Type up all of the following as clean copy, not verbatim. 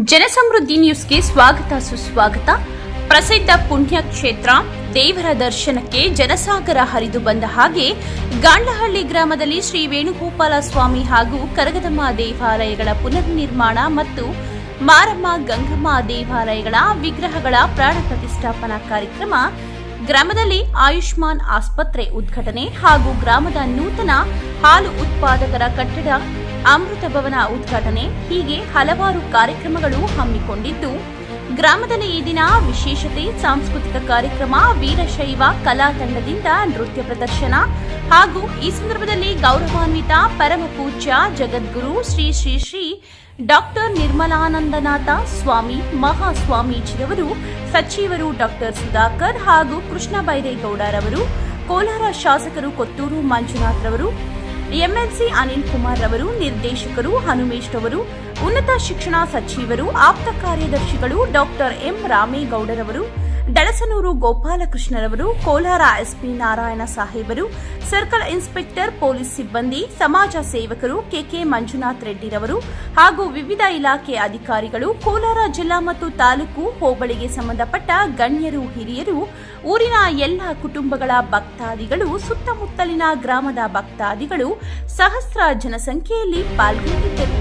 ಜನಸಮೃದ್ಧಿ ನ್ಯೂಸ್ಗೆ ಸ್ವಾಗತ ಸುಸ್ವಾಗತ. ಪ್ರಸಿದ್ಧ ಪುಣ್ಯಕ್ಷೇತ್ರ ದೇವರ ದರ್ಶನಕ್ಕೆ ಜನಸಾಗರ ಹರಿದು ಬಂದ ಹಾಗೆ ಗಾಂಡ್ಲಹಳ್ಳಿ ಗ್ರಾಮದಲ್ಲಿ ಶ್ರೀ ವೇಣುಗೋಪಾಲ ಸ್ವಾಮಿ ಹಾಗೂ ಕರಗದಮ್ಮ ದೇವಾಲಯಗಳ ಪುನರ್ ನಿರ್ಮಾಣ ಮತ್ತು ಮಾರಮ್ಮ ಗಂಗಮ್ಮ ದೇವಾಲಯಗಳ ವಿಗ್ರಹಗಳ ಪ್ರಾಣ ಪ್ರತಿಷ್ಠಾಪನಾ ಕಾರ್ಯಕ್ರಮ, ಗ್ರಾಮದಲ್ಲಿ ಆಯುಷ್ಮಾನ್ ಆಸ್ಪತ್ರೆ ಉದ್ಘಾಟನೆ ಹಾಗೂ ಗ್ರಾಮದ ನೂತನ ಹಾಲು ಉತ್ಪಾದಕರ ಕಟ್ಟಡ ಅಮೃತ ಭವನ ಉದ್ಘಾಟನೆ ಹೀಗೆ ಹಲವಾರು ಕಾರ್ಯಕ್ರಮಗಳು ಹಮ್ಮಿಕೊಂಡಿದ್ದು, ಗ್ರಾಮದಲ್ಲಿ ಈ ದಿನ ವಿಶೇಷತೆ ಸಾಂಸ್ಕೃತಿಕ ಕಾರ್ಯಕ್ರಮ, ವೀರಶೈವ ಕಲಾ ತಂಡದಿಂದ ನೃತ್ಯ ಪ್ರದರ್ಶನ ಹಾಗೂ ಈ ಸಂದರ್ಭದಲ್ಲಿ ಗೌರವಾನ್ವಿತ ಪರಮ ಪೂಜ್ಯ ಜಗದ್ಗುರು ಶ್ರೀ ಶ್ರೀ ಶ್ರೀ ಡಾಕ್ಟರ್ ನಿರ್ಮಲಾನಂದನಾಥ ಸ್ವಾಮಿ ಮಹಾಸ್ವಾಮೀಜಿರವರು, ಸಚಿವರು ಡಾಕ್ಟರ್ ಸುಧಾಕರ್ ಹಾಗೂ ಕೃಷ್ಣ ಬೈರೇಗೌಡರವರು, ಕೋಲಾರ ಶಾಸಕರು ಕೊತ್ತೂರು ಮಂಜುನಾಥ್ ರವರು, ಎಂಎಲ್ಸಿ ಅನಿಲ್ ಕುಮಾರ್ ರವರು, ನಿರ್ದೇಶಕರು ಹನುಮೇಶ್ ರವರು, ಉನ್ನತ ಶಿಕ್ಷಣ ಸಚಿವರು, ಆಪ್ತ ಕಾರ್ಯದರ್ಶಿಗಳು ಡಾಕ್ಟರ್ ಎಂ ರಾಮೇಗೌಡರವರು, ದಳಸನೂರು ಗೋಪಾಲಕೃಷ್ಣರವರು, ಕೋಲಾರ ಎಸ್ಪಿ ನಾರಾಯಣ ಸಾಹೇಬರು, ಸರ್ಕಲ್ ಇನ್ಸ್ಪೆಕ್ಟರ್ ಪೊಲೀಸ್ ಸಿಬ್ಬಂದಿ, ಸಮಾಜ ಸೇವಕರು ಕೆಕೆ ಮಂಜುನಾಥ್ ರೆಡ್ಡಿರವರು ಹಾಗೂ ವಿವಿಧ ಇಲಾಖೆ ಅಧಿಕಾರಿಗಳು, ಕೋಲಾರ ಜಿಲ್ಲಾ ಮತ್ತು ತಾಲೂಕು ಹೋಬಳಿಗೆ ಸಂಬಂಧಪಟ್ಟ ಗಣ್ಯರು, ಹಿರಿಯರು, ಊರಿನ ಎಲ್ಲ ಕುಟುಂಬಗಳ ಭಕ್ತಾದಿಗಳು, ಸುತ್ತಮುತ್ತಲಿನ ಗ್ರಾಮದ ಭಕ್ತಾದಿಗಳು ಸಹಸ್ರ ಜನಸಂಖ್ಯೆಯಲ್ಲಿ ಪಾಲ್ಗೊಂಡಿದ್ದರು.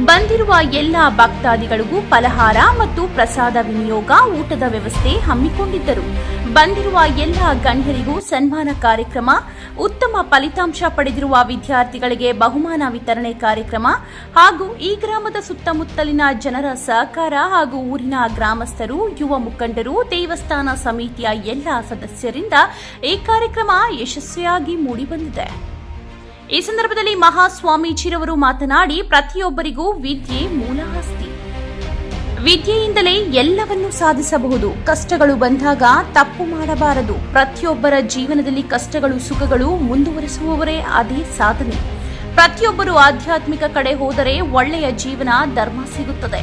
ಬಂದಿರುವ ಎಲ್ಲ ಭಕ್ತಾದಿಗಳಿಗೂ ಫಲಹಾರ ಮತ್ತು ಪ್ರಸಾದ ವಿನಿಯೋಗ, ಊಟದ ವ್ಯವಸ್ಥೆ ಹಮ್ಮಿಕೊಂಡಿದ್ದರು. ಬಂದಿರುವ ಎಲ್ಲ ಗಣ್ಯರಿಗೂ ಸನ್ಮಾನ ಕಾರ್ಯಕ್ರಮ, ಉತ್ತಮ ಫಲಿತಾಂಶ ಪಡೆದಿರುವ ವಿದ್ಯಾರ್ಥಿಗಳಿಗೆ ಬಹುಮಾನ ವಿತರಣೆ ಕಾರ್ಯಕ್ರಮ ಹಾಗೂ ಈ ಗ್ರಾಮದ ಸುತ್ತಮುತ್ತಲಿನ ಜನರ ಸಹಕಾರ ಹಾಗೂ ಊರಿನ ಗ್ರಾಮಸ್ಥರು, ಯುವ ಮುಖಂಡರು, ದೇವಸ್ಥಾನ ಸಮಿತಿಯ ಎಲ್ಲ ಸದಸ್ಯರಿಂದ ಈ ಕಾರ್ಯಕ್ರಮ ಯಶಸ್ವಿಯಾಗಿ ಮೂಡಿಬಂದಿದೆ. ಈ ಸಂದರ್ಭದಲ್ಲಿ ಮಹಾಸ್ವಾಮೀಜಿರವರು ಮಾತನಾಡಿ, ಪ್ರತಿಯೊಬ್ಬರಿಗೂ ವಿದ್ಯೆ ಮೂಲ ಆಸ್ತಿ. ವಿದ್ಯೆಯಿಂದಲೇ ಎಲ್ಲವನ್ನೂ ಸಾಧಿಸಬಹುದು. ಕಷ್ಟಗಳು ಬಂದಾಗ ತಪ್ಪು ಮಾಡಬಾರದು. ಪ್ರತಿಯೊಬ್ಬರ ಜೀವನದಲ್ಲಿ ಕಷ್ಟಗಳು ಸುಖಗಳು ಮುಂದುವರಿಸುವವರೇ ಅದೇ ಸಾಧನೆ. ಪ್ರತಿಯೊಬ್ಬರು ಆಧ್ಯಾತ್ಮಿಕ ಕಡೆ ಹೋದರೆ ಒಳ್ಳೆಯ ಜೀವನ ಧರ್ಮ ಸಿಗುತ್ತದೆ.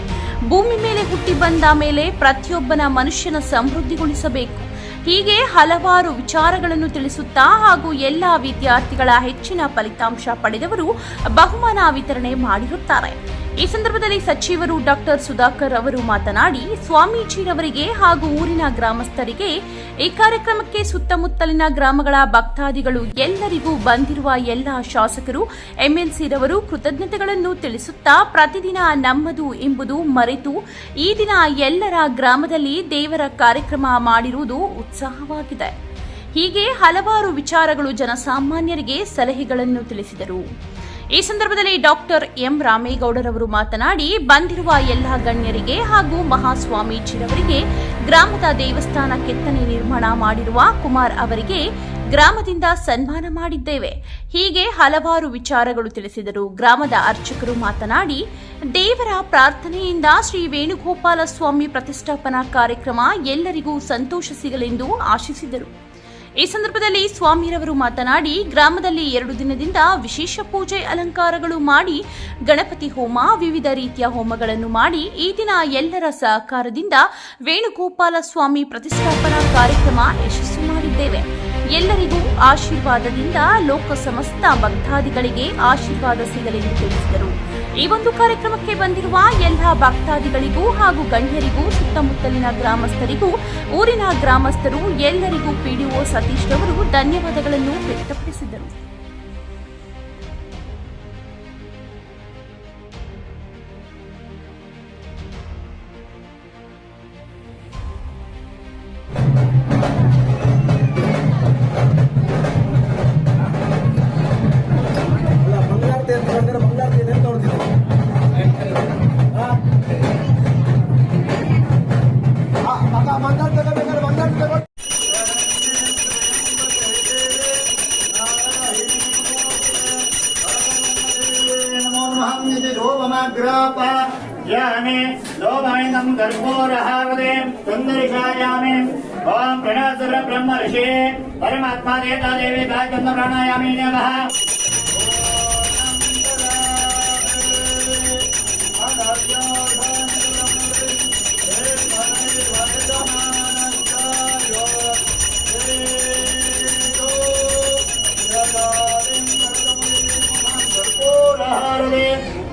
ಭೂಮಿ ಮೇಲೆ ಹುಟ್ಟಿ ಬಂದ ಮೇಲೆ ಪ್ರತಿಯೊಬ್ಬನ ಮನುಷ್ಯನ ಸಮೃದ್ಧಿಗೊಳಿಸಬೇಕು. ಹೀಗೆ ಹಲವಾರು ವಿಚಾರಗಳನ್ನು ತಿಳಿಸುತ್ತಾ ಹಾಗೂ ಎಲ್ಲ ವಿದ್ಯಾರ್ಥಿಗಳ ಹೆಚ್ಚಿನ ಫಲಿತಾಂಶ ಪಡೆದವರು ಬಹುಮಾನ ವಿತರಣೆ ಮಾಡಿರುತ್ತಾರೆ. ಈ ಸಂದರ್ಭದಲ್ಲಿ ಸಚಿವರು ಡಾಕ್ಟರ್ ಸುಧಾಕರ್ ಅವರು ಮಾತನಾಡಿ, ಸ್ವಾಮೀಜಿರವರಿಗೆ ಹಾಗೂ ಊರಿನ ಗ್ರಾಮಸ್ಥರಿಗೆ, ಈ ಕಾರ್ಯಕ್ರಮಕ್ಕೆ ಸುತ್ತಮುತ್ತಲಿನ ಗ್ರಾಮಗಳ ಭಕ್ತಾದಿಗಳು ಎಲ್ಲರಿಗೂ ಬಂದಿರುವ ಎಲ್ಲ ಶಾಸಕರು, ಎಂಎಲ್ಸಿರವರು ಕೃತಜ್ಞತೆಗಳನ್ನು ತಿಳಿಸುತ್ತಾ, ಪ್ರತಿದಿನ ನಮ್ಮದು ಎಂಬುದು ಮರೆತು ಈ ದಿನ ಎಲ್ಲರ ಗ್ರಾಮದಲ್ಲಿ ದೇವರ ಕಾರ್ಯಕ್ರಮ ಮಾಡಿರುವುದು ಉತ್ಸಾಹವಾಗಿದೆ. ಹೀಗೆ ಹಲವಾರು ವಿಚಾರಗಳು ಜನಸಾಮಾನ್ಯರಿಗೆ ಸಲಹೆಗಳನ್ನು ತಿಳಿಸಿದರು. ಈ ಸಂದರ್ಭದಲ್ಲಿ ಡಾಕ್ಟರ್ ಎಂ ರಾಮೇಗೌಡರವರು ಮಾತನಾಡಿ, ಬಂದಿರುವ ಎಲ್ಲ ಗಣ್ಯರಿಗೆ ಹಾಗೂ ಮಹಾಸ್ವಾಮೀಜಿರವರಿಗೆ, ಗ್ರಾಮದ ದೇವಸ್ಥಾನ ಕೆತ್ತನೆ ನಿರ್ಮಾಣ ಮಾಡಿರುವ ಕುಮಾರ್ ಅವರಿಗೆ ಗ್ರಾಮದಿಂದ ಸನ್ಮಾನ ಮಾಡಿದ್ದೇವೆ. ಹೀಗೆ ಹಲವಾರು ವಿಚಾರಗಳು ತಿಳಿಸಿದರು. ಗ್ರಾಮದ ಅರ್ಚಕರು ಮಾತನಾಡಿ, ದೇವರ ಪ್ರಾರ್ಥನೆಯಿಂದ ಶ್ರೀ ವೇಣುಗೋಪಾಲ ಸ್ವಾಮಿ ಪ್ರತಿಷ್ಠಾಪನಾ ಕಾರ್ಯಕ್ರಮ ಎಲ್ಲರಿಗೂ ಸಂತೋಷ ಸಿಗಲೆಂದು ಆಶಿಸಿದರು. ಈ ಸಂದರ್ಭದಲ್ಲಿ ಸ್ವಾಮಿರವರು ಮಾತನಾಡಿ, ಗ್ರಾಮದಲ್ಲಿ 2 ದಿನದಿಂದ ವಿಶೇಷ ಪೂಜೆ ಅಲಂಕಾರಗಳು ಮಾಡಿ, ಗಣಪತಿ ಹೋಮ, ವಿವಿಧ ರೀತಿಯ ಹೋಮಗಳನ್ನು ಮಾಡಿ, ಈ ದಿನ ಎಲ್ಲರ ಸಹಕಾರದಿಂದ ವೇಣುಗೋಪಾಲ ಸ್ವಾಮಿ ಪ್ರತಿಷ್ಠಾಪನಾ ಕಾರ್ಯಕ್ರಮ ಯಶಸ್ಸು ಮಾಡಿದ್ದೇವೆ. ಎಲ್ಲರಿಗೂ ಆಶೀರ್ವಾದದಿಂದ ಲೋಕ ಸಮಸ್ತ ಭಕ್ತಾದಿಗಳಿಗೆ ಆಶೀರ್ವಾದ ಸಿಗಲೆಂದು ತಿಳಿಸಿದರು. ಈ ಒಂದು ಕಾರ್ಯಕ್ರಮಕ್ಕೆ ಬಂದಿರುವ ಎಲ್ಲ ಭಕ್ತಾದಿಗಳಿಗೂ ಹಾಗೂ ಗಣ್ಯರಿಗೂ, ಸುತ್ತಮುತ್ತಲಿನ ಗ್ರಾಮಸ್ಥರಿಗೂ, ಊರಿನ ಗ್ರಾಮಸ್ಥರು ಎಲ್ಲರಿಗೂ ಪಿಡಿಒ ಸತೀಶ್ ರವರು ಧನ್ಯವಾದಗಳನ್ನು ವ್ಯಕ್ತಪಡಿಸಿದರು. यामे लोभायिनं कर्पूरहारदे सुन्दरिकायामे ओम प्रणवसुर ब्रह्म ऋषि परमात्मा देवता देवी गायत्री प्राणायामे नमः.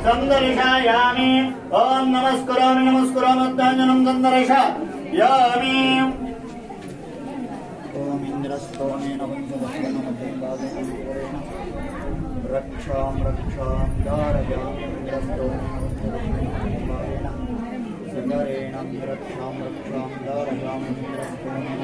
संदर्शयामि ओम नमस्करोमि नमस्करोमि संदर्शयामि ओम इंद्रस्तोमेन रक्षां रक्षां धारयामि इंद्रस्तोमेन सुंदरेण रक्षां रक्षां धारयामि इंद्रस्तोमेन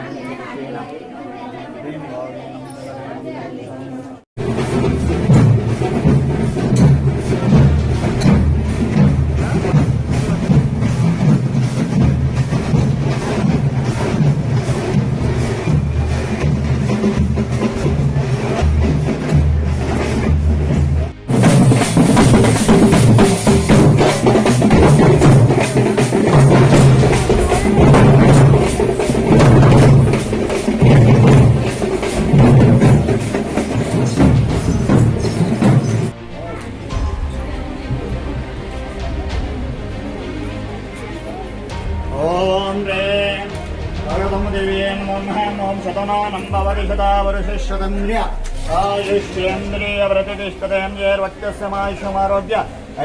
वर्षेन्द्रिय आयुष्येन्द्रिय प्रतिष्ठतेन्द्रियर्वक्षस्यमायुष्यमारोग्य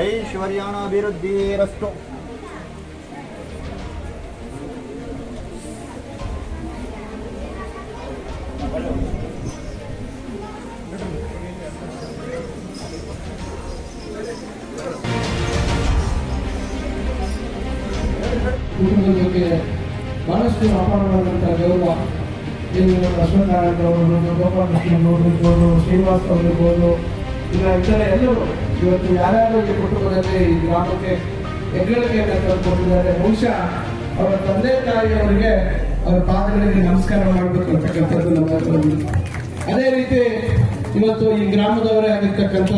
ऐश्वर्याणाभिवृद्धिरस्तु ಬಹಳಷ್ಟು ಅಪಾರವಾದಂಥ ಗೌರವ ಇಲ್ಲಿ ಲಕ್ಷ್ಮೀನಾರಾಯಣರವರು ಗೋಪಾಲಕೃಷ್ಣನವರು ಶ್ರೀನಿವಾಸ್ ಅವರಿರ್ಬೋದು ಈಗ ಇತರ ಎಲ್ಲರೂ ಇವತ್ತು ಯಾರ್ಯಾರು ಈ ಕುಟುಂಬದಲ್ಲಿ ಈ ಗ್ರಾಮಕ್ಕೆ ಹೆಗ್ಗಳಿಕೆಯನ್ನು ತಂದುಕೊಟ್ಟಿದ್ದಾರೆ. ಬಹುಶಃ ಅವರ ತಂದೆ ತಾಯಿಯವರಿಗೆ ಅವರ ಪಾದಗಳಿಗೆ ನಮಸ್ಕಾರ ಮಾಡಬೇಕು ಅಂತಕ್ಕಂಥದ್ದು ನಮ್ಮ ಅದೇ ರೀತಿ ಇವತ್ತು ಈ ಗ್ರಾಮದವರೇ ಆಗಿರ್ತಕ್ಕಂಥ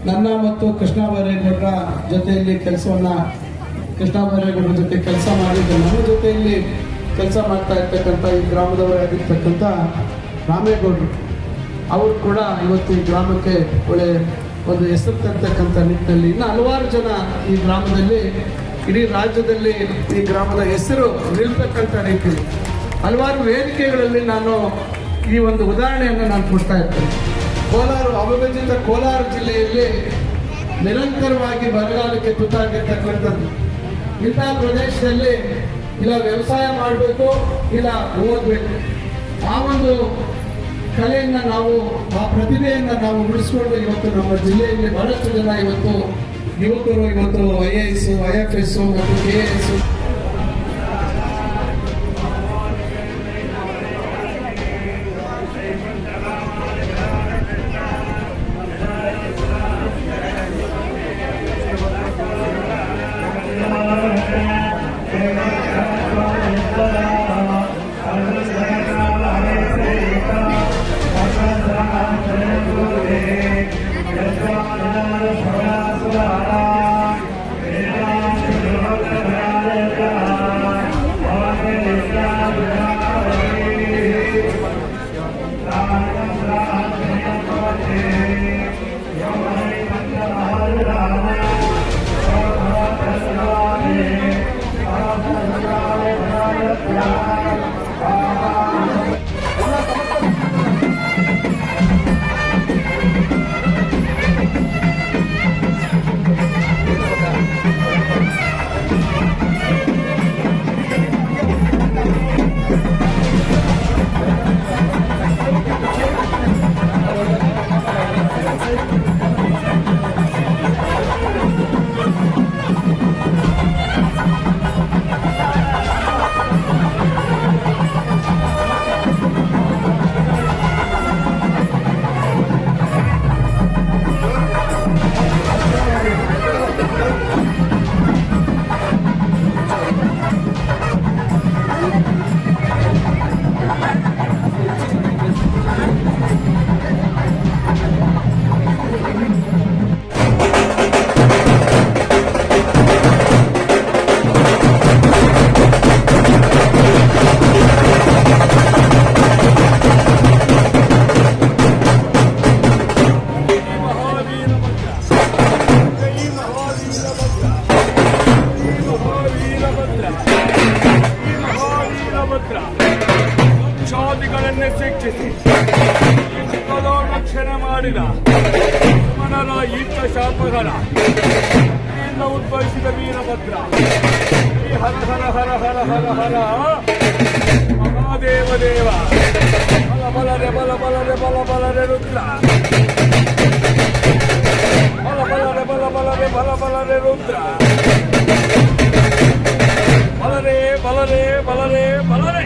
ನನ್ನ ಮತ್ತು ಕೃಷ್ಣ ಬೈರೇಗೌಡರ ಜೊತೆಯಲ್ಲಿ ಕೃಷ್ಣ ಬೈರೇಗೌಡರ ಜೊತೆ ಕೆಲಸ ಮಾಡಿದ್ದು ನಮ್ಮ ಜೊತೆಯಲ್ಲಿ ಕೆಲಸ ಮಾಡ್ತಾ ಇರ್ತಕ್ಕಂಥ ಈ ಗ್ರಾಮದವರಾಗಿರ್ತಕ್ಕಂಥ ರಾಮೇಗೌಡರು ಅವರು ಕೂಡ ಇವತ್ತು ಈ ಗ್ರಾಮಕ್ಕೆ ಒಳ್ಳೆ ಒಂದು ಹೆಸರು ತರ್ತಕ್ಕಂಥ ನಿಟ್ಟಿನಲ್ಲಿ ಇನ್ನು ಹಲವಾರು ಜನ ಈ ಗ್ರಾಮದಲ್ಲಿ ಇಡೀ ರಾಜ್ಯದಲ್ಲಿ ಈ ಗ್ರಾಮದ ಹೆಸರು ನಿಲ್ತಕ್ಕಂಥ ರೀತಿಯಲ್ಲಿ ಹಲವಾರು ವೇದಿಕೆಗಳಲ್ಲಿ ನಾನು ಈ ಒಂದು ಉದಾಹರಣೆಯನ್ನು ನಾನು ಕೊಡ್ತಾ ಇರ್ತೇನೆ. ಅವಿಭಜಿತ ಕೋಲಾರ ಜಿಲ್ಲೆಯಲ್ಲಿ ನಿರಂತರವಾಗಿ ಬರಗಾಲಕ್ಕೆ ತುತ್ತಾಗಿರ್ತಕ್ಕಂಥದ್ದು. ಇಂತಹ ಪ್ರದೇಶದಲ್ಲಿ ಇಲ್ಲ ವ್ಯವಸಾಯ ಮಾಡಬೇಕು ಇಲ್ಲ ಓದಬೇಕು. ಆ ಒಂದು ಕಲೆಯನ್ನು ಆ ಪ್ರತಿಭೆಯನ್ನು ನಾವು ಉಳಿಸ್ಕೊಂಡು ಇವತ್ತು ನಮ್ಮ ಜಿಲ್ಲೆಯಲ್ಲಿ ಬಹಳಷ್ಟು ಜನ ಯುವಕರು IAS, IFS ಮತ್ತು KAS ಶಿಕ್ಷಿಸಿ ರಕ್ಷಣೆ ಮಾಡಿದ ಯಮನರ ಈತ ಶಾಪಗಳ ಇಂದ ಉದ್ಭವಿಸಿದ ವೀರಭದ್ರ ಶ್ರೀ ಹರ ಹರ ಹರ ಹರ ಹರ ಹರ ಮಹಾದೇವ ದೇವ ಬಲ ಬಲರೆ ಬಲ ಬಲರೆ ಬಲ ಬಲರೆ ರುದ್ರ ಬಲ ಬಲರೆ ಬಲ ಬಲರೆ ಬಲ ಬಲರೆ ರುದ್ರ ಬಲರೆ ಬಲರೆ ಬಲರೆ ಬಲರೆ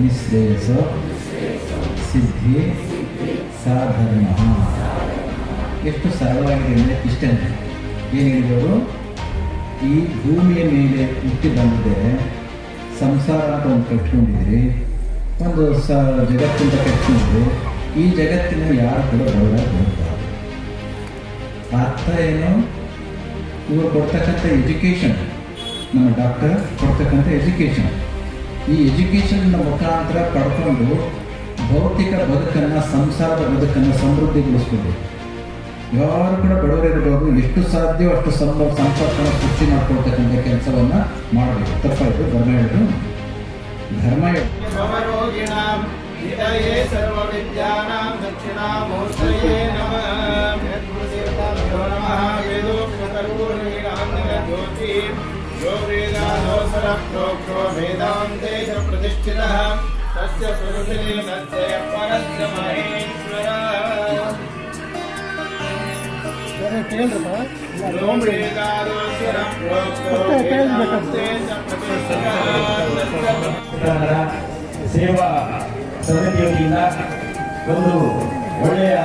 ನಿಶ್ರೇಯಸ ಸಿದ್ಧಿ ಸಾಧರ್ಮ. ಎಷ್ಟು ಸರಳವಾಗಿದೆ ಅಂದರೆ ಇಷ್ಟೇ. ಏನು ಹೇಳಿದವರು, ಈ ಭೂಮಿಯ ಮೇಲೆ ಹುಟ್ಟಿ ಬಂದಿದ್ದರೆ ಸಂಸಾರ ಅಂತ ಒಂದು ಕಟ್ಕೊಂಡಿದ್ರಿ, ಒಂದು ಜಗತ್ತಿಂದ ಕಟ್ಕೊಂಡಿದ್ರಿ. ಈ ಜಗತ್ತಿನ ಯಾರು ಕೂಡ ಬರಬಾರ್ದು. ಅರ್ಥ ಏನು? ಇವರು ಕೊಡ್ತಕ್ಕಂಥ ಎಜುಕೇಷನ್, ನಮ್ಮ ಡಾಕ್ಟರ್ ಕೊಡ್ತಕ್ಕಂಥ ಎಜುಕೇಷನ್, ಈ ಎಜುಕೇಷನ್ನ ಮುಖಾಂತರ ಪಡ್ಕೊಂಡು ಭೌತಿಕ ಬದುಕನ್ನು, ಸಂಸಾರದ ಬದುಕನ್ನು ಸಮೃದ್ಧಿಗೊಳಿಸ್ಬೋದು. ಯಾರು ಕೂಡ ಬಡವರಿರ್ಬೋದು, ಎಷ್ಟು ಸಾಧ್ಯವೋ ಅಷ್ಟು ಸಂಪತ್ತನ್ನು ಸೃಷ್ಟಿ ಮಾಡ್ಕೊಳ್ತಕ್ಕಂಥ ಕೆಲಸವನ್ನು ಮಾಡಬೇಕು. ತಪ್ಪಾಯಿತು, ಧರ್ಮ ಹೇಳಿದ್ರು. ಧರ್ಮ प्रतिष्ठितः तस्य प्रकृतिर्नस्य परस्य महेश्वरः ಸೇವಾ ಸಮಿತಿಯಿಂದ ಒಂದು ಒಳ್ಳೆಯ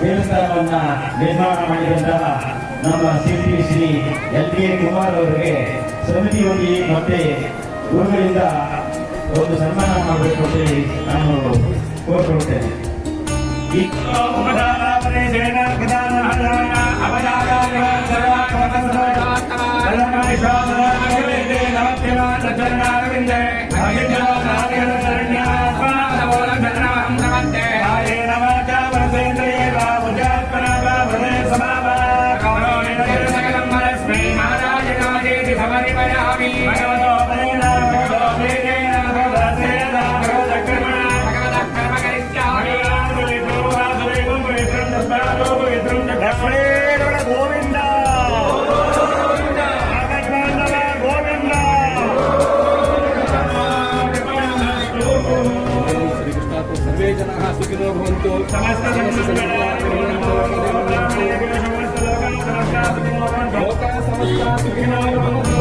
ದೇವಸ್ಥಾನವನ್ನ ನಿರ್ಮಾಣ ಮಾಡಿದಂತಹ ನಮ್ಮ ಶ್ರೀ LPA ಕುಮಾರ್ ಅವರಿಗೆ ಸಮಿತಿಯೋಗಿ ಮತ್ತೆ ಗುರುಗಳಿಂದ ಒಂದು ಸನ್ಮಾನ ಮಾಡಬೇಕು ಅಂತ ನಾನು ಕೋರ್ಕೊಳ್ತೇನೆ. ಸರ್ವೇ ಜನಾಃ ಸುಖಿನೋ ಭವಂತು. ಲೋಕಾ ಸಮಸ್ತಾ ಸುಖಿನೋ ಭವಂತು.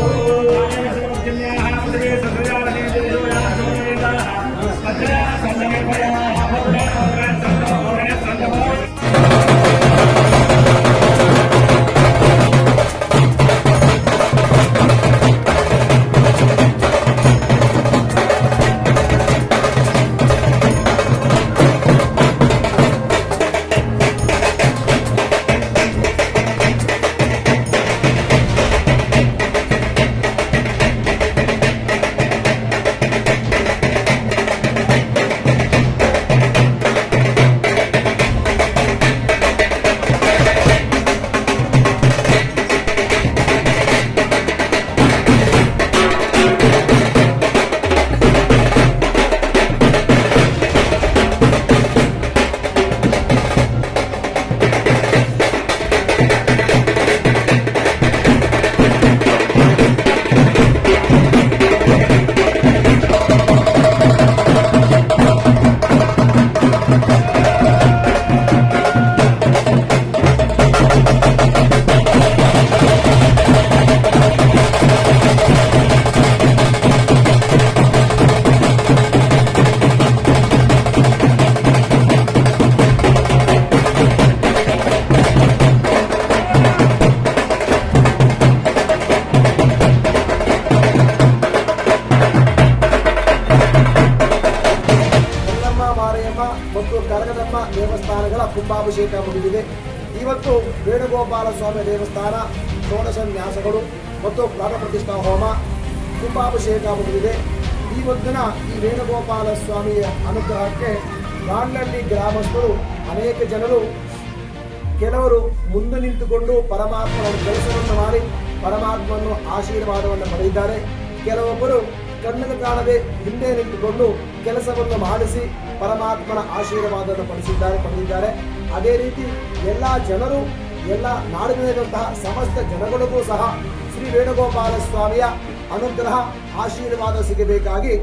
ಮತ್ತು ಕರಗದಮ್ಮ ದೇವಸ್ಥಾನಗಳ ಕುಂಭಾಭಿಷೇಕ ಮುಗಿದಿದೆ. ಇವತ್ತು ವೇಣುಗೋಪಾಲ ಸ್ವಾಮಿ ದೇವಸ್ಥಾನ ಷೋಡಶ ನ್ಯಾಸಗಳು ಮತ್ತು ಪ್ರಾಣ ಪ್ರತಿಷ್ಠಾ ಹೋಮ ಕುಂಭಾಭಿಷೇಕ ಮುಗಿದಿದೆ. ಈ ದಿನ ಈ ವೇಣುಗೋಪಾಲ ಸ್ವಾಮಿಯ ಅನುಗ್ರಹಕ್ಕೆ ರಾಣ್ನಳ್ಳಿ ಗ್ರಾಮಸ್ಥರು ಅನೇಕ ಜನರು ಕೆಲವರು ಮುಂದೆ ನಿಂತುಕೊಂಡು ಪರಮಾತ್ಮನ ಕೆಲಸವನ್ನು ಮಾಡಿ ಪರಮಾತ್ಮನ ಆಶೀರ್ವಾದವನ್ನು ಪಡೆದಿದ್ದಾರೆ. ಕೆಲವೊಬ್ಬರು ಕಣ್ಣಿಗೆ ಕಾಣದೆ ಹಿಂದೆ ನಿಂತುಕೊಂಡು ಕೆಲಸವನ್ನು ಮಾಡಿಸಿ ಪರಮಾತ್ಮನ ಆಶೀರ್ವಾದವನ್ನು ಪಡೆದಿದ್ದಾರೆ. ಅದೇ ರೀತಿ ಎಲ್ಲ ಜನರು, ಎಲ್ಲ ನಾಡಿನಲ್ಲಿರುವಂತಹ ಸಮಸ್ತ ಜನಗಳಿಗೂ ಸಹ ಶ್ರೀ ವೇಣುಗೋಪಾಲ ಸ್ವಾಮಿಯ ಅನುಗ್ರಹ ಆಶೀರ್ವಾದ ಸಿಗಬೇಕಾಗಿ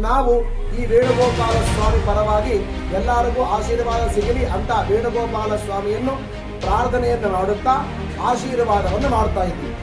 ನಾವು ಈ ವೇಣುಗೋಪಾಲ ಸ್ವಾಮಿ ಪರವಾಗಿ ಎಲ್ಲರಿಗೂ ಆಶೀರ್ವಾದ ಸಿಗಲಿ ಅಂತ ವೇಣುಗೋಪಾಲ ಸ್ವಾಮಿಯನ್ನು ಪ್ರಾರ್ಥನೆಯನ್ನು ಮಾಡುತ್ತಾ ಆಶೀರ್ವಾದವನ್ನು ಮಾಡ್ತಾ ಇದ್ದೀವಿ.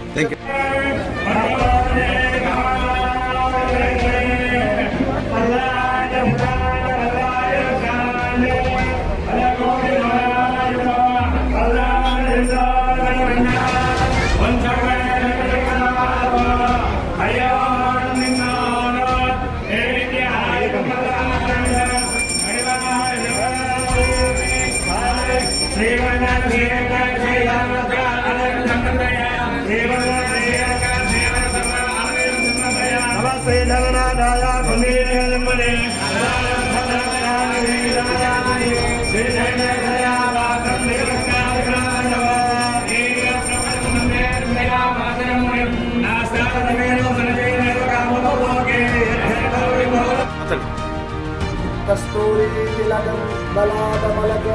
कस्तूरी तिलकं बलादमलक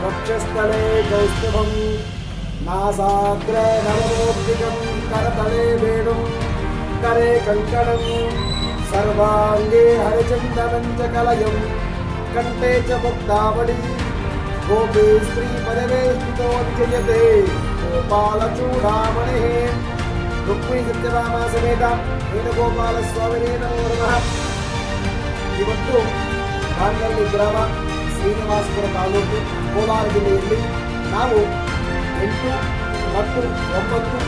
वक्षस्थले कौस्तुभं नासाग्रे नवमोक्तिकं करतले वेणुं करे कङ्कणं सर्वाङ्गे हरिचन्दनं च कलयं कण्ठे च मुक्तावली गोपी स्त्रीपरिवेष्टितो विजयते गोपालचूडामणिः रुक्मिणी सत्यभामा समेत वेणुगोपालस्वामिने नमो नमः. ಇವತ್ತು ಗಾಂಗಲ್ಲಿ ಗ್ರಾಮ, ಶ್ರೀನಿವಾಸಪುರ ತಾಲೂಕು, ಕೋಲಾರ ಜಿಲ್ಲೆಯಲ್ಲಿ ನಾವು 8 ಮತ್ತು 9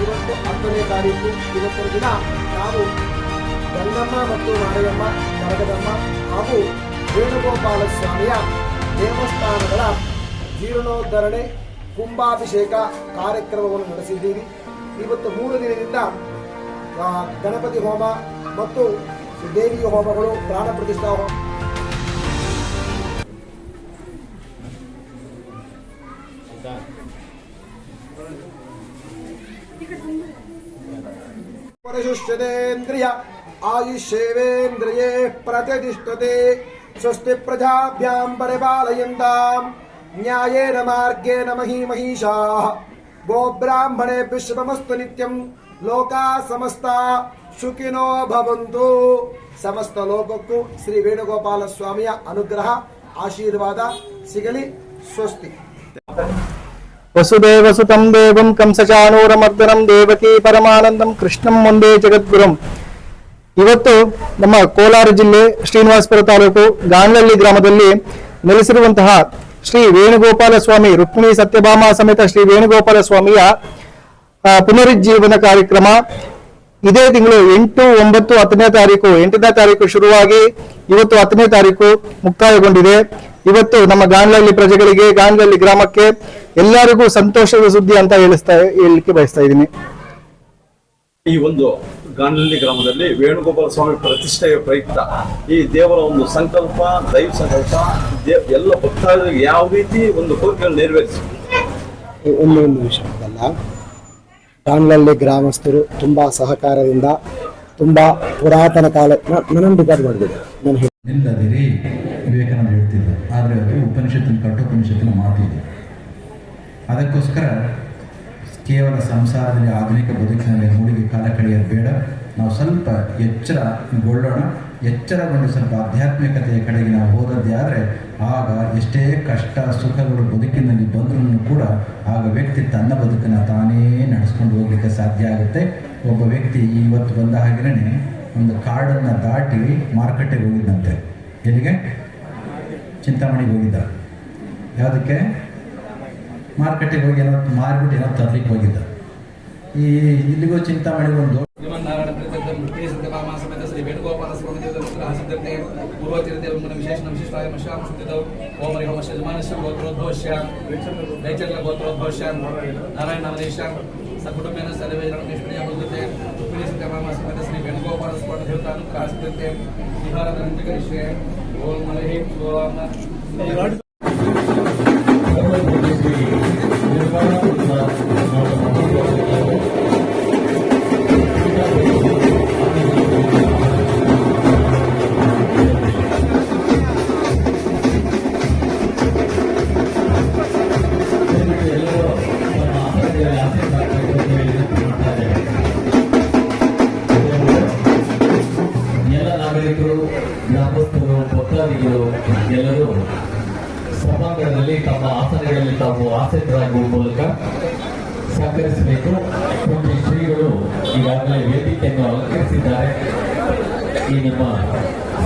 ಇವತ್ತು 10ನೇ ತಾರೀಕು ಇವತ್ತಿನ ದಿನ ನಾವು ಗಂಗಮ್ಮ ಮತ್ತು ನಾರಾಯಮ್ಮ, ಕರಗದಮ್ಮ ಹಾಗೂ ವೇಣುಗೋಪಾಲ ಸ್ವಾಮಿಯ ದೇವಸ್ಥಾನಗಳ ಜೀರ್ಣೋದ್ಧರಣೆ ಕುಂಭಾಭಿಷೇಕ ಕಾರ್ಯಕ್ರಮವನ್ನು ನಡೆಸಿದ್ದೀವಿ. ಇವತ್ತು 3 ದಿನದಿಂದ ಗಣಪತಿ ಹೋಮ ಮತ್ತು ದೇವಿಯ ಹೋಮಗಳು, ಪ್ರಾಣ ಪ್ರತಿಷ್ಠಾ ಹೋಮ, ಪರಿಶುಷ್ಯತೇಂದ್ರಿಯ ಆಯುಷ್ಯೇವೇಂದ್ರಿಯೇ ಪ್ರತಿಷ್ಠತೆ ಸ್ವಸ್ತಿ ಪ್ರಜಾಭ್ಯಾಂ ಪರಿಪಾಲಯಂತಾಂ ನ್ಯಾಯೇನ ಮಾರ್ಗೇಣ ಮಹೀಮಹೀಷಾಃ ಗೋಬ್ರಾಹ್ಮಣೇಭ್ಯಃ ಶುಭಮಸ್ತು ನಿತ್ಯಂ ಲೋಕಾ ಸಮಸ್ತಾ ಸುಖಿನೋ ಭವಂತು. ಸಮಸ್ತ ಲೋಕಕ್ಕೂ ಶ್ರೀ ವೇಣುಗೋಪಾಲ ಸ್ವಾಮಿಯ ಅನುಗ್ರಹ ಆಶೀರ್ವಾದ ಸಿಗಲಿ. ಸ್ವಸ್ತಿ. ವಸುದೇವಸುತಂ ದೇವಂ ಕಂಸಚಾನೂರಮರ್ದನಂ ದೇವಕಿ ಪರಮಾನಂದಂ ಕೃಷ್ಣಂ ಒಂದೇ ಜಗದ್ಗುರುಂ. ಇವತ್ತು ನಮ್ಮ ಕೋಲಾರ ಜಿಲ್ಲೆ ಶ್ರೀನಿವಾಸಪುರ ತಾಲೂಕು ಗಾಂಡ್ಲಹಳ್ಳಿ ಗ್ರಾಮದಲ್ಲಿ ನೆಲೆಸಿರುವಂತಹ ಶ್ರೀ ವೇಣುಗೋಪಾಲ ಸ್ವಾಮಿ, ರುಕ್ಮಿಣಿ ಸತ್ಯಭಾಮ ಸಮೇತ ಶ್ರೀ ವೇಣುಗೋಪಾಲ ಸ್ವಾಮಿಯ ಪುನರುಜ್ಜೀವನ ಕಾರ್ಯಕ್ರಮ ಇದೇ ತಿಂಗಳು 8, 9, 10ನೇ ತಾರೀಕು 8ನೇ ತಾರೀಕು ಶುರುವಾಗಿ ಇವತ್ತು 10ನೇ ತಾರೀಕು ಮುಕ್ತಾಯಗೊಂಡಿದೆ. ಇವತ್ತು ನಮ್ಮ ಗಾಂಡ್ಲಹಳ್ಳಿ ಪ್ರಜೆಗಳಿಗೆ, ಗಾಂಡ್ಲಹಳ್ಳಿ ಗ್ರಾಮಕ್ಕೆ ಎಲ್ಲರಿಗೂ ಸಂತೋಷದ ಸುದ್ದಿ ಅಂತ ಹೇಳಲಿಕ್ಕೆ ಬಯಸ್ತಾ ಇದ್ದೀನಿ. ಈ ಒಂದು ಗಾಂಡ್ಲಹಳ್ಳಿ ಗ್ರಾಮದಲ್ಲಿ ವೇಣುಗೋಪಾಲ ಸ್ವಾಮಿ ಪ್ರತಿಷ್ಠೆಯ ಪ್ರಯುಕ್ತ ಈ ದೇವರ ಒಂದು ಸಂಕಲ್ಪ, ದೈವ ಸಂಕಲ್ಪ, ಎಲ್ಲ ಭಕ್ತಾದಿಗಳಿಗೆ ಯಾವ ರೀತಿ ಒಂದು ಕೋರಿಕೆಯನ್ನು ನೆರವೇರಿಸಿ ಒಂದು ವಿಷಯದಲ್ಲ, ಗಾಂಡ್ಲಹಳ್ಳಿ ಗ್ರಾಮಸ್ಥರು ತುಂಬಾ ಸಹಕಾರದಿಂದ ತುಂಬಾ ಪುರಾತನ ಕಾಲ ನಾನು ರಿಕಾರ್ಡ್ ಮಾಡಿದೆ. ನಿಲ್ಲದಿರಿ ವಿವೇಕಾನಂದ ಹೇಳ್ತಿದ್ರು, ಆದರೆ ಅದು ಉಪನಿಷತ್ತಿನ ಕಠೋಪನಿಷತ್ತಿನ ಮಾತಿದೆ. ಅದಕ್ಕೋಸ್ಕರ ಕೇವಲ ಸಂಸಾರದಲ್ಲಿ ಆಧುನಿಕ ಬದುಕಿನಲ್ಲಿ ಮೂಡಿಗೆ ಕಾಲ ಕಳೆಯೋದು ಬೇಡ. ನಾವು ಸ್ವಲ್ಪ ಎಚ್ಚರಗೊಳ್ಳೋಣ. ಎಚ್ಚರಗೊಂಡು ಸ್ವಲ್ಪ ಆಧ್ಯಾತ್ಮಿಕತೆಯ ಕಡೆಗೆ ನಾವು ಹೋದದ್ದೇ ಆದರೆ ಆಗ ಎಷ್ಟೇ ಕಷ್ಟ ಸುಖಗಳು ಬದುಕಿನಲ್ಲಿ ಬಂದರೂ ಕೂಡ ಆಗ ವ್ಯಕ್ತಿ ತನ್ನ ಬದುಕನ್ನು ತಾನೇ ನಡೆಸ್ಕೊಂಡು ಹೋಗ್ಲಿಕ್ಕೆ ಸಾಧ್ಯ ಆಗುತ್ತೆ. ಒಬ್ಬ ವ್ಯಕ್ತಿ ಇವತ್ತು ಬಂದ ಹಾಗೆಯೇ ಒಂದು ಕಾಡನ್ನು ದಾಟಿ ಮಾರುಕಟ್ಟೆಗೆ ಹೋಗಿದ್ದಂತೆ. ಎಲ್ಲಿಗೆ? ಚಿಂತಾಮಣಿಗೆ ಹೋಗಿದ್ದ. ಯಾವುದಕ್ಕೆ? ಮಾರುಕಟ್ಟೆಗೆ ಹೋಗಿ ಏನೋ ಮಾರ್ಬಿಟ್ಟು ಏನೋ ತರಲಿಕ್ಕೆ ಹೋಗಿದ್ದ. ಇಲ್ಲಿಗೂ ಚಿಂತಾಮಣಿಗೆ ಒಂದು ಶ್ರೀ ವೇಣುಗೋಪಾಲ ಸ್ವಾಮಿ ದೇವತೆ ಪೂರ್ವತಿರ್ದೇವ ವಿಶೇಷ ಓಂ ಹರಿ ಹೋಮ ಯಜಮಾನಸ್ಯ ಗೋತ್ರೋದ್ಭವಸ್ಯ ದೈಚರ್ಯ ಗೋತ್ರೋದ್ಭವಸ್ಯ ನಾರಾಯಣಾಮದೇಶ ಸಕುಟುಂಬೇನ ಸರ್ವೇ ರಣೇಶ್ವರಿಯ ಭಗವತೆ ರುಕ್ಮಿಣಿ ಸತ್ಯಭಾಮ ಸಮೇತ ಶ್ರೀ ವೇಣುಗೋಪಾಲ ಸ್ವಾಮಿ ದೇವತಾನುಗ್ರಹಸ್ತೆ ವಿಹಾರದಂತೆ ಓಂ ಹರಿ ಓಂ ಆಸನಗಳಲ್ಲಿ ತಾವು ಆಸಕ್ತರಾಗುವ ಮೂಲಕ ಸಹಕರಿಸಬೇಕು. ಪೂಜ್ಯ ಶ್ರೀಗಳು ಈಗಾಗಲೇ ವೇದಿಕೆಯನ್ನು ಅಲಂಕರಿಸಿದ್ದಾರೆ. ಈ ನಮ್ಮ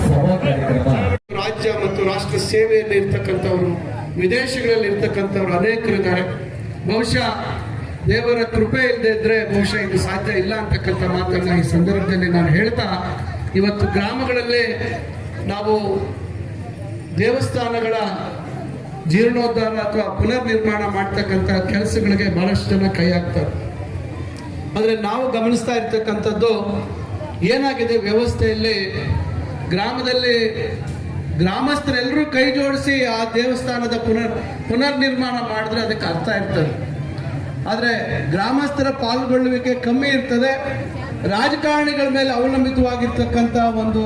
ಸಭಾ ಕಾರ್ಯಕ್ರಮ ರಾಜ್ಯ ಮತ್ತು ರಾಷ್ಟ್ರ ಸೇವೆಯಲ್ಲಿ ಇರ್ತಕ್ಕಂಥವ್ರು, ವಿದೇಶಗಳಲ್ಲಿ ಇರ್ತಕ್ಕಂಥವ್ರು ಅನೇಕರಿದ್ದಾರೆ. ಬಹುಶಃ ದೇವರ ಕೃಪೆ ಇಲ್ಲದೆ ಇದ್ರೆ ಬಹುಶಃ ಇದು ಸಾಧ್ಯ ಇಲ್ಲ ಅಂತಕ್ಕಂಥ ಮಾತನ್ನ ಈ ಸಂದರ್ಭದಲ್ಲಿ ನಾನು ಹೇಳ್ತಾ, ಇವತ್ತು ಗ್ರಾಮಗಳಲ್ಲಿ ನಾವು ದೇವಸ್ಥಾನಗಳ ಜೀರ್ಣೋದ್ಧಾರ ಅಥವಾ ಪುನರ್ ನಿರ್ಮಾಣ ಮಾಡ್ತಕ್ಕಂಥ ಕೆಲಸಗಳಿಗೆ ಬಹಳಷ್ಟು ಜನ ಕೈ ಹಾಕ್ತಾರೆ. ಆದರೆ ನಾವು ಗಮನಿಸ್ತಾ ಇರ್ತಕ್ಕಂಥದ್ದು ಏನಾಗಿದೆ, ವ್ಯವಸ್ಥೆಯಲ್ಲಿ ಗ್ರಾಮದಲ್ಲಿ ಗ್ರಾಮಸ್ಥರೆಲ್ಲರೂ ಕೈ ಜೋಡಿಸಿ ಆ ದೇವಸ್ಥಾನದ ಪುನರ್ ನಿರ್ಮಾಣ ಮಾಡಿದ್ರೆ ಅದಕ್ಕೆ ಅರ್ಥ ಇರ್ತದೆ. ಆದರೆ ಗ್ರಾಮಸ್ಥರ ಪಾಲ್ಗೊಳ್ಳುವಿಕೆ ಕಮ್ಮಿ ಇರ್ತದೆ. ರಾಜಕಾರಣಿಗಳ ಮೇಲೆ ಅವಲಂಬಿತವಾಗಿರ್ತಕ್ಕಂಥ ಒಂದು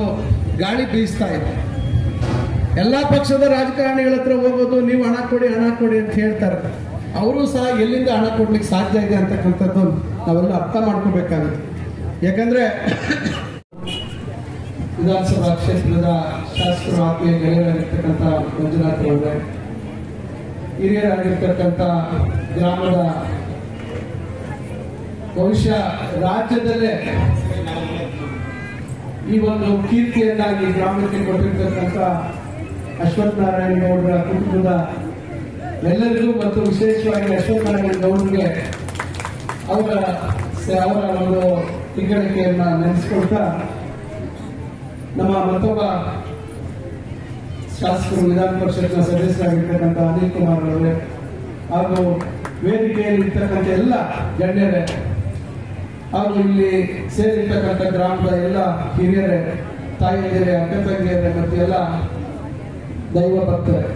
ಗಾಳಿ ಬೀಸ್ತಾ ಇದೆ. ಎಲ್ಲ ಪಕ್ಷದ ರಾಜಕಾರಣಿಗಳ ಹತ್ರ ಹೋಗೋದು, ನೀವು ಹಣ ಕೊಡಿ ಅಂತ ಹೇಳ್ತಾರೆ. ಅವರು ಸಹ ಎಲ್ಲಿಂದ ಹಣ ಕೊಡ್ಲಿಕ್ಕೆ ಸಾಧ್ಯ ಇದೆ ಅಂತಕ್ಕಂಥದ್ದು ನಾವೆಲ್ಲ ಅರ್ಥ ಮಾಡ್ಕೋಬೇಕಾಗುತ್ತೆ. ಯಾಕಂದ್ರೆ ವಿಧಾನಸಭಾ ಕ್ಷೇತ್ರದ ಶಾಸಕರು ಆತ್ಮೀಯ ಗೆಳೆಯರಾಗಿರ್ತಕ್ಕಂಥ ಮಂಜುನಾಥ್ ಅವರೇ, ಹಿರಿಯರಾಗಿರ್ತಕ್ಕಂಥ ಗ್ರಾಮದ ಬಹುಶಃ ರಾಜ್ಯದಲ್ಲೇ ಈ ಒಂದು ಕೀರ್ತಿಯನ್ನಾಗಿ ಗ್ರಾಮಕ್ಕೆ ಕೊಟ್ಟಿರ್ತಕ್ಕಂಥ ಅಶ್ವಥ್ ನಾರಾಯಣ ಗೌಡರ ಕುಟುಂಬದ ಎಲ್ಲರಿಗೂ ಮತ್ತು ವಿಶೇಷವಾಗಿ ಅಶ್ವಥ್ ನಾರಾಯಣ ಗೌಡರಿಗೆ ಅವರ ಒಂದು ತಿಂಗಳಿಕೆಯನ್ನ ನೆನೆಸ್ಕೊಳ್ತಾ, ನಮ್ಮ ಮತ್ತೊಬ್ಬ ಶಾಸಕರು ವಿಧಾನ ಪರಿಷತ್ನ ಸದಸ್ಯರಾಗಿರ್ತಕ್ಕಂಥ ಅನಿಲ್ ಕುಮಾರ್ ಅವರೇ ಹಾಗೂ ವೇದಿಕೆಯಲ್ಲಿ ಇರ್ತಕ್ಕಂಥ ಎಲ್ಲ ಗಣ್ಯರೇ ಹಾಗೂ ಇಲ್ಲಿ ಸೇರಿರ್ತಕ್ಕಂಥ ಗ್ರಾಮದ ಎಲ್ಲ ಹಿರಿಯರೇ, ತಾಯಿಯರೇ, ಅಕ್ಕ ತಂಗಿಯರೇ ಮತ್ತು ಎಲ್ಲ ದೈವ ಭಕ್ತರೇ,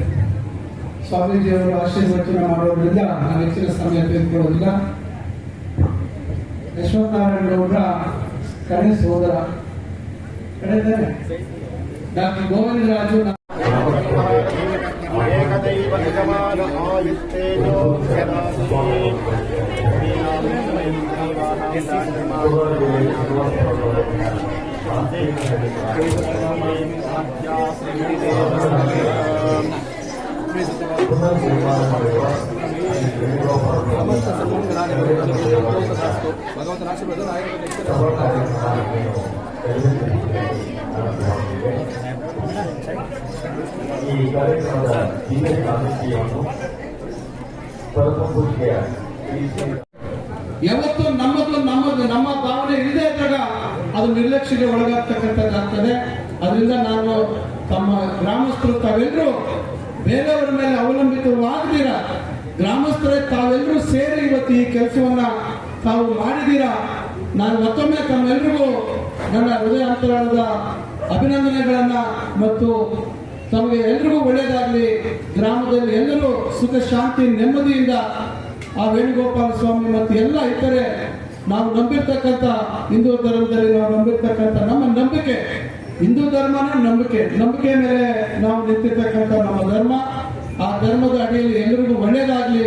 ಸ್ವಾಮೀಜಿಯವರು ಆಶೀರ್ವಚನ ಮಾಡೋದ್ರಿಂದ ನಾನು ಹೆಚ್ಚಿನ ಸಮಯ ತೆಗೆದುಕೊಳ್ಳೋದಿಲ್ಲ. ಯಶವಂತ ನಾರಾಯಣ ಗೌಡರ ಕಡೆ ಸೋದರ ಡಾಕ್ಟರ್ ಗೋವಿಂದರಾಜು ಭಗವಂತನ ಆಶೀರ್ವಾದ ಈ ಕಾರ್ಯಕ್ರಮದ ಹಿರಿಯ ಸಾಹಿತ್ಯವನ್ನು ಯಾವತ್ತು ನಮ್ಮ ಭಾವನೆ ಇಲ್ಲದೆ ಇದ್ದಾಗ ಅದು ನಿರ್ಲಕ್ಷ್ಯಕ್ಕೆ ಒಳಗಾಗ್ತಕ್ಕಂಥದ್ದಾಗ್ತದೆ. ಅದರಿಂದ ನಾನು ತಮ್ಮ ಗ್ರಾಮಸ್ಥರು ತಾವೆಲ್ಲರೂ ಬೇರೆಯವರ ಮೇಲೆ ಅವಲಂಬಿತವಾಗದಿರ, ಗ್ರಾಮಸ್ಥರೇ ತಾವೆಲ್ಲರೂ ಸೇರಿ ಇವತ್ತು ಈ ಕೆಲಸವನ್ನ ತಾವು ಮಾಡಿದ್ದೀರಾ. ನಾನು ಮತ್ತೊಮ್ಮೆ ತಮ್ಮೆಲ್ಲರಿಗೂ ನನ್ನ ಹೃದಯಾಂತರಾಳದ ಅಭಿನಂದನೆಗಳನ್ನ ಮತ್ತು ತಮಗೆ ಎಲ್ರಿಗೂ ಒಳ್ಳೆಯದಾಗಲಿ, ಗ್ರಾಮದಲ್ಲಿ ಎಲ್ಲರೂ ಸುಖ ಶಾಂತಿ ನೆಮ್ಮದಿಯಿಂದ ಆ ವೇಣುಗೋಪಾಲ ಸ್ವಾಮಿ ಮತ್ತು ಎಲ್ಲ ಇತರೆ ನಾವು ನಂಬಿರ್ತಕ್ಕಂಥ ಹಿಂದೂ ಧರ್ಮದಲ್ಲಿ ನಾವು ನಂಬಿರ್ತಕ್ಕಂಥ ನಮ್ಮ ನಂಬಿಕೆ, ಹಿಂದೂ ಧರ್ಮನ ನಂಬಿಕೆ ಮೇಲೆ ನಾವು ನಿಂತಿರ್ತಕ್ಕಂಥ ನಮ್ಮ ಧರ್ಮ, ಆ ಧರ್ಮದ ಅಡಿಯಲ್ಲಿ ಎಲ್ಲರಿಗೂ ಒಳ್ಳೆಯದಾಗಲಿ,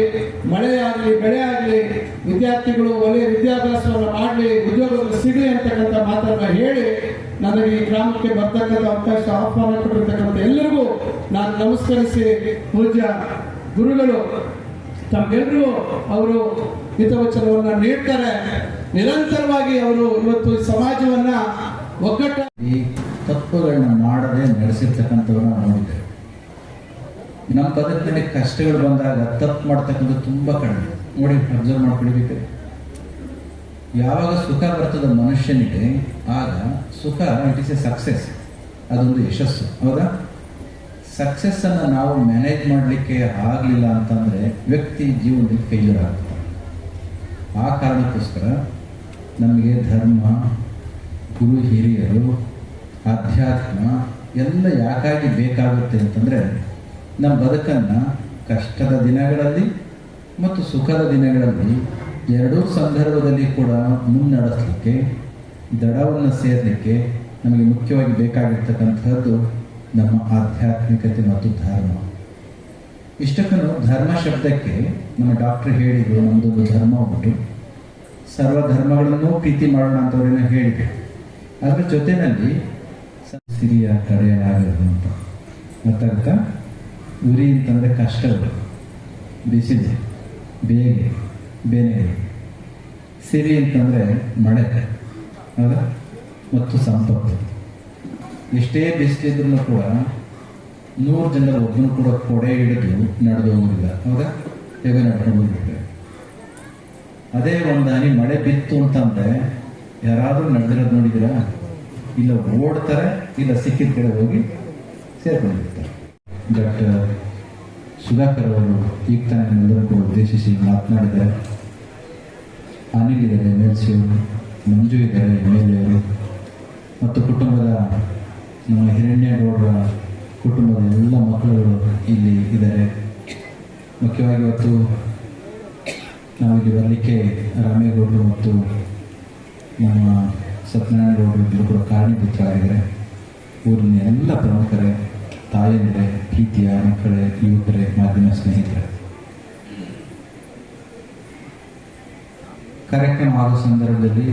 ಮಳೆಯಾಗಲಿ, ಬೆಳೆ ಆಗಲಿ, ವಿದ್ಯಾರ್ಥಿಗಳು ಒಳ್ಳೆಯ ವಿದ್ಯಾಭ್ಯಾಸವನ್ನು ಮಾಡಲಿ, ಉದ್ಯೋಗಗಳು ಸಿಗಲಿ ಅಂತಕ್ಕಂಥ ಮಾತನ್ನ ಹೇಳಿ ನನಗೆ ಈ ಗ್ರಾಮಕ್ಕೆ ಬರ್ತಕ್ಕಂಥ ಅವಕಾಶ ಆಹ್ವಾನ ಕೊಟ್ಟಿರ್ತಕ್ಕಂಥ ಎಲ್ಲರಿಗೂ ನಾನು ನಮಸ್ಕರಿಸಿ, ಪೂಜ್ಯ ಗುರುಗಳು ತಮ್ಗೆಲ್ಲರಿಗೂ ಅವರು ಹಿತವಚನವನ್ನ ನೀಡ್ತಾರೆ. ನಿರಂತರವಾಗಿ ಅವರು ಇವತ್ತು ಸಮಾಜವನ್ನ ಒಗ್ಗಟ್ಟಾಗಿ ತಪ್ಪುಗಳನ್ನ ಮಾಡದೆ ನಡೆಸಿರ್ತಕ್ಕಂಥವ್ರನ್ನ ನೋಡಿದ್ದೇವೆ. ನಮ್ಮ ಬದುಕಿನಲ್ಲಿ ಕಷ್ಟಗಳು ಬಂದಾಗ ತಪ್ಪು ಮಾಡ್ತಕ್ಕಂಥ ತುಂಬಾ ಕಡಿಮೆ. ನೋಡಿ, ಅಬ್ಸರ್ವ್ ಮಾಡ್ಕೊಳ್ಬೇಕು. ಯಾವಾಗ ಸುಖ ಬರ್ತದ ಮನುಷ್ಯನಿಗೆ, ಆಗ ಸುಖ ಇಟ್ ಇಸ್ ಎ ಸಕ್ಸೆಸ್, ಅದೊಂದು ಯಶಸ್ಸು. ಹೌದಾ? ಸಕ್ಸಸ್ ಅನ್ನು ನಾವು ಮ್ಯಾನೇಜ್ ಮಾಡಲಿಕ್ಕೆ ಆಗಲಿಲ್ಲ ಅಂತಂದ್ರೆ ವ್ಯಕ್ತಿ ಜೀವನದಲ್ಲಿ ಫೇಲ್ಯೂರ್ ಆಗುತ್ತೆ. ಆ ಕಾರಣಕ್ಕೋಸ್ಕರ ನಮಗೆ ಧರ್ಮ, ಗುರು ಹಿರಿಯರು, ಆಧ್ಯಾತ್ಮ ಎಲ್ಲ ಯಾಕಾಗಿ ಬೇಕಾಗುತ್ತೆ ಅಂತಂದ್ರೆ ನಮ್ಮ ಬದುಕನ್ನು ಕಷ್ಟದ ದಿನಗಳಲ್ಲಿ ಮತ್ತು ಸುಖದ ದಿನಗಳಲ್ಲಿ ಎರಡೂ ಸಂದರ್ಭದಲ್ಲಿ ಕೂಡ ಮುನ್ನಡೆಸಲಿಕ್ಕೆ, ದಡವನ್ನು ಸೇರಲಿಕ್ಕೆ ನಮಗೆ ಮುಖ್ಯವಾಗಿ ಬೇಕಾಗಿರ್ತಕ್ಕಂಥದ್ದು ನಮ್ಮ ಆಧ್ಯಾತ್ಮಿಕತೆ ಮತ್ತು ಧರ್ಮ. ಇಷ್ಟಕ್ಕೂ ಧರ್ಮ ಶಬ್ದಕ್ಕೆ ನಮ್ಮ ಡಾಕ್ಟರ್ ಹೇಳಿದ್ರು, ನಮ್ಮದೊಂದು ಧರ್ಮ ಉಂಟು, ಸರ್ವ ಧರ್ಮಗಳನ್ನು ಪ್ರೀತಿ ಮಾಡೋಣ ಅಂತವ್ರನ್ನ ಹೇಳಿದೆ. ಅದರ ಜೊತೆಯಲ್ಲಿ ಸಿರಿಯ ತಡೆಯಲಾಗದು ಅಂತ. ಗೊತ್ತಾಗುತ್ತಾ? ಉರಿ ಅಂತಂದರೆ ಕಷ್ಟಗಳು. ಬಿಸಿಲು, ಬೇಗೆ, ಬೇನೆ. ಸಿರಿ ಅಂತಂದರೆ ಮಳೆ, ಹೌದಾ, ಮತ್ತು ಸಂಪತ್ತು. ಎಷ್ಟೇ ಬಿಸಿಲಿದ್ರೂ ಕೂಡ 100 ಜನರು ಒಬ್ಬನು ಕೂಡ ಕೊಡೆ ಹಿಡಿದು ನಡೆದು ಹೋಗಿಲ್ಲ, ಹೌದಾ, ಹೇಗೆ ನಡ್ಕೊಂಡು ಹೋಗ್ಬಿಟ್ರೆ. ಅದೇ ಒಂದು ಹನಿ ಮಳೆ ಬಿತ್ತು ಅಂತಂದರೆ ಯಾರಾದರೂ ನಡೆದಿರೋದು ನೋಡಿದ್ದೀರಾ? ಇಲ್ಲ ಓಡ್ತಾರೆ, ಇಲ್ಲ ಸಿಕ್ಕಿದ ಕಡೆ ಹೋಗಿ ಸೇರ್ಕೊಂಡಿರ್ತಾರೆ. ಡಾಕ್ಟರ್ ಸುಧಾಕರ್ ಅವರು ಈಗ ತಾನೇ ಎಲ್ಲರಿಗೂ ಉದ್ದೇಶಿಸಿ ಮಾತನಾಡಿದ್ದಾರೆ. ಅನಿಲ್ ಇದ್ದಾರೆ, ಮೇಲ್ಸಿ ಅವರು, ಮಂಜು ಇದ್ದಾರೆ, ಮೇಲೆಯವರು, ಮತ್ತು ಕುಟುಂಬದ ನಮ್ಮ ಹಿರಣ್ಯಗೌಡರ ಕುಟುಂಬದ ಎಲ್ಲ ಮಕ್ಕಳುಗಳು ಇಲ್ಲಿ ಇದ್ದಾರೆ. ಮುಖ್ಯವಾಗಿ ಇವತ್ತು ನಾವಿಲ್ಲಿ ಬರಲಿಕ್ಕೆ ರಾಮೇಗೌಡರು ಮತ್ತು ನಮ್ಮ ಸತ್ಯನಾರಾಯಣಗೌಡರು ಇಬ್ಬರು ಕೂಡ ಕಾರಣೀಭೂತರಾಗಿದ್ದಾರೆ. ಊರಿನ ಎಲ್ಲ ಪ್ರಮುಖರೇ, ತಾಯಂದಿರೇ, ಪ್ರೀತಿಯ ಮಕ್ಕಳೇ, ಯುವಕರೇ, ಮಾಧ್ಯಮ ಸ್ನೇಹಿತರೆ. ಕಾರ್ಯಕ್ರಮ ಆಗೋ ಸಂದರ್ಭದಲ್ಲಿ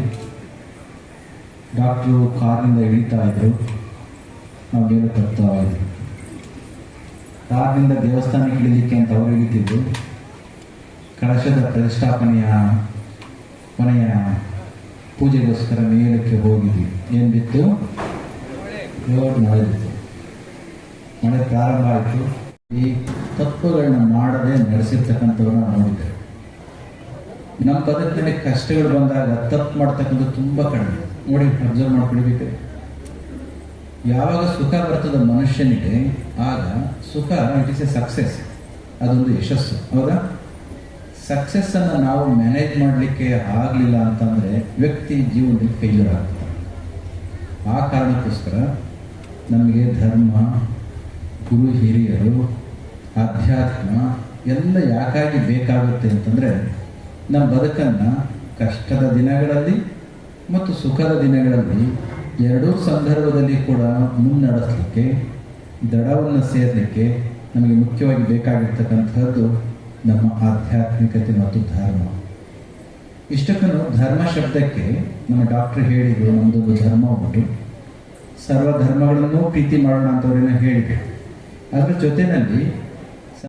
ಡಾಕ್ಟ್ರು ಕಾರಿನಿಂದ ಇಳಿತಾ ಇದ್ರು, ನಾವು ಮೇಲೆ ಬರ್ತಾ ಇದ್ವಿ. ಕಾರಿನಿಂದ ದೇವಸ್ಥಾನಕ್ಕೆ ಇಳಿಲಿಕ್ಕೆ ಅಂತ ಅವರು ಇಳಿತಿದ್ರು. ಕಳಶದ ಪ್ರತಿಷ್ಠಾಪನೆಯ ಕೊನೆಯ ಪೂಜೆಗೋಸ್ಕರ ಮೇಲಕ್ಕೆ ಹೋಗಿದ್ವಿ. ಏನು ಬಿತ್ತು? ಮಳೆ ಬಿತ್ತು. ಮಳೆ ಪ್ರಾರಂಭ ಆಯಿತು. ಈ ತಪ್ಪುಗಳನ್ನ ಮಾಡದೆ ನಡೆಸಿರ್ತಕ್ಕಂಥವ್ರನ್ನ ನೋಡಿದ್ದೇವೆ. ನಮ್ಮ ಬದುಕಿನಲ್ಲಿ ಕಷ್ಟಗಳು ಬಂದಾಗ ತಪ್ಪು ಮಾಡ್ತಕ್ಕಂಥದ್ದು ತುಂಬ ಕಡಿಮೆ. ನೋಡಿ, ಅಬ್ಸರ್ವ್ ಮಾಡ್ಕೊಳ್ಬೇಕು. ಯಾವಾಗ ಸುಖ ಬರ್ತದ ಮನುಷ್ಯನಿಗೆ, ಆಗ ಸುಖ ಇಟ್ ಇಸ್ ಎ ಸಕ್ಸೆಸ್, ಅದೊಂದು ಯಶಸ್ಸು, ಹೌದಾ? ಸಕ್ಸಸ್ಸನ್ನು ನಾವು ಮ್ಯಾನೇಜ್ ಮಾಡಲಿಕ್ಕೆ ಆಗಲಿಲ್ಲ ಅಂತಂದರೆ ವ್ಯಕ್ತಿ ಜೀವನದಲ್ಲಿ ಫೇಲ್ಯೂರ್ ಆಗ್ತದೆ. ಆ ಕಾರಣಕ್ಕೋಸ್ಕರ ನಮಗೆ ಧರ್ಮ, ಗುರು ಹಿರಿಯರು, ಆಧ್ಯಾತ್ಮ ಎಲ್ಲ ಯಾಕಾಗಿ ಬೇಕಾಗುತ್ತೆ ಅಂತಂದರೆ, ನಮ್ಮ ಬದುಕನ್ನು ಕಷ್ಟದ ದಿನಗಳಲ್ಲಿ ಮತ್ತು ಸುಖದ ದಿನಗಳಲ್ಲಿ ಎರಡೂ ಸಂದರ್ಭದಲ್ಲಿ ಕೂಡ ಮುನ್ನಡೆಸಲಿಕ್ಕೆ, ದಡವನ್ನು ಸೇರಲಿಕ್ಕೆ ನಮಗೆ ಮುಖ್ಯವಾಗಿ ಬೇಕಾಗಿರ್ತಕ್ಕಂಥದ್ದು ನಮ್ಮ ಆಧ್ಯಾತ್ಮಿಕತೆ ಮತ್ತು ಧರ್ಮ. ಇಷ್ಟಕ್ಕೂ ಧರ್ಮ ಶಬ್ದಕ್ಕೆ ನಮ್ಮ ಡಾಕ್ಟರ್ ಹೇಳಿದರು, ನಮ್ಮದೊಂದು ಧರ್ಮ ಉಂಟು, ಸರ್ವ ಧರ್ಮಗಳನ್ನು ಪ್ರೀತಿ ಮಾಡೋಣ ಅಂತವ್ರನ್ನ ಹೇಳಿದರು. ಅದರ ಜೊತೆಯಲ್ಲಿ